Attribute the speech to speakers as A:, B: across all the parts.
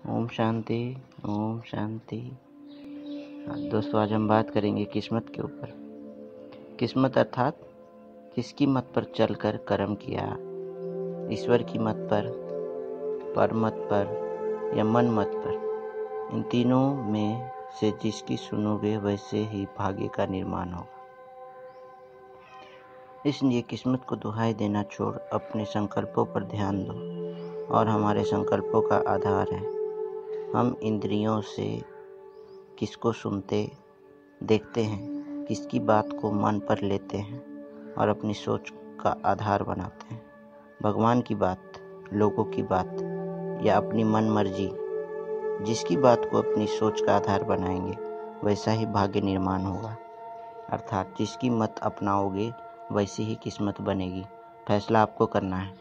A: ओम शांति। ओम शांति। दोस्तों, आज हम बात करेंगे किस्मत के ऊपर। किस्मत अर्थात किसकी मत पर चलकर कर्म किया, ईश्वर की मत पर, पर मत पर या मन मत पर। इन तीनों में से जिसकी सुनोगे वैसे ही भाग्य का निर्माण होगा। इसलिए किस्मत को दुहाई देना छोड़ अपने संकल्पों पर ध्यान दो। और हमारे संकल्पों का आधार है हम इंद्रियों से किसको सुनते देखते हैं, किसकी बात को मन पर लेते हैं और अपनी सोच का आधार बनाते हैं। भगवान की बात, लोगों की बात या अपनी मन मर्जी, जिसकी बात को अपनी सोच का आधार बनाएंगे वैसा ही भाग्य निर्माण होगा। अर्थात जिसकी मत अपनाओगे वैसी ही किस्मत बनेगी। फैसला आपको करना है।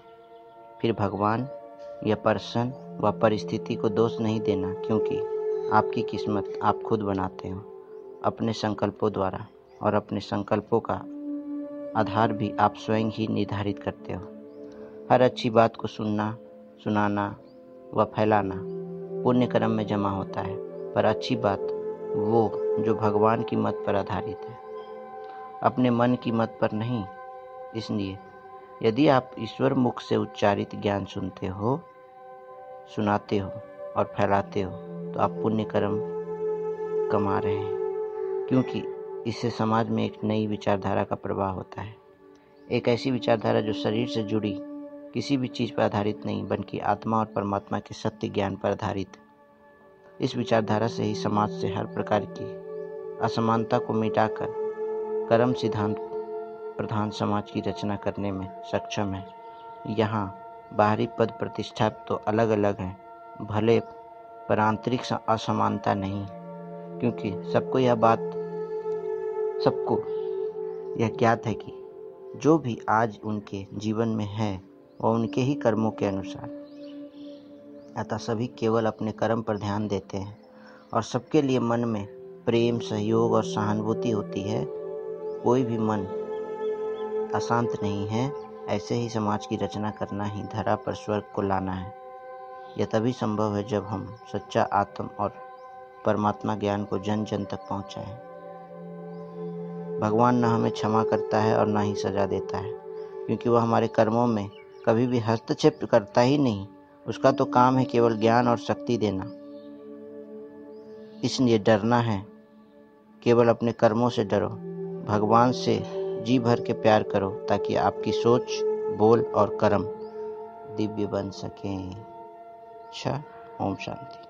A: फिर भगवान या पर्सन व परिस्थिति को दोष नहीं देना, क्योंकि आपकी किस्मत आप खुद बनाते हो अपने संकल्पों द्वारा, और अपने संकल्पों का आधार भी आप स्वयं ही निर्धारित करते हो। हर अच्छी बात को सुनना, सुनाना व फैलाना पुण्य कर्म में जमा होता है, पर अच्छी बात वो जो भगवान की मत पर आधारित है, अपने मन की मत पर नहीं। इसलिए यदि आप ईश्वर मुख से उच्चारित ज्ञान सुनते हो, सुनाते हो और फैलाते हो तो आप पुण्य कर्म कमा रहे हैं, क्योंकि इससे समाज में एक नई विचारधारा का प्रवाह होता है। एक ऐसी विचारधारा जो शरीर से जुड़ी किसी भी चीज़ पर आधारित नहीं, बल्कि आत्मा और परमात्मा के सत्य ज्ञान पर आधारित है। इस विचारधारा से ही समाज से हर प्रकार की असमानता को मिटाकर कर्म सिद्धांत प्रधान समाज की रचना करने में सक्षम है। यहाँ बाहरी पद प्रतिष्ठा तो अलग अलग है, भले पर आंतरिक असमानता नहीं, क्योंकि सबको यह ज्ञात है कि जो भी आज उनके जीवन में है वह उनके ही कर्मों के अनुसार। अतः सभी केवल अपने कर्म पर ध्यान देते हैं और सबके लिए मन में प्रेम, सहयोग और सहानुभूति होती है। कोई भी मन अशांत नहीं है। ऐसे ही समाज की रचना करना ही धरा पर स्वर्ग को लाना है। यह तभी संभव है जब हम सच्चा आत्म और परमात्मा ज्ञान को जन जन तक पहुंचाएं। भगवान न हमें क्षमा करता है और न ही सजा देता है, क्योंकि वह हमारे कर्मों में कभी भी हस्तक्षेप करता ही नहीं। उसका तो काम है केवल ज्ञान और शक्ति देना। इसलिए डरना है, केवल अपने कर्मों से डरो। भगवान से जी भर के प्यार करो, ताकि आपकी सोच, बोल और कर्म दिव्य बन सकें। अच्छा, ओम शांति।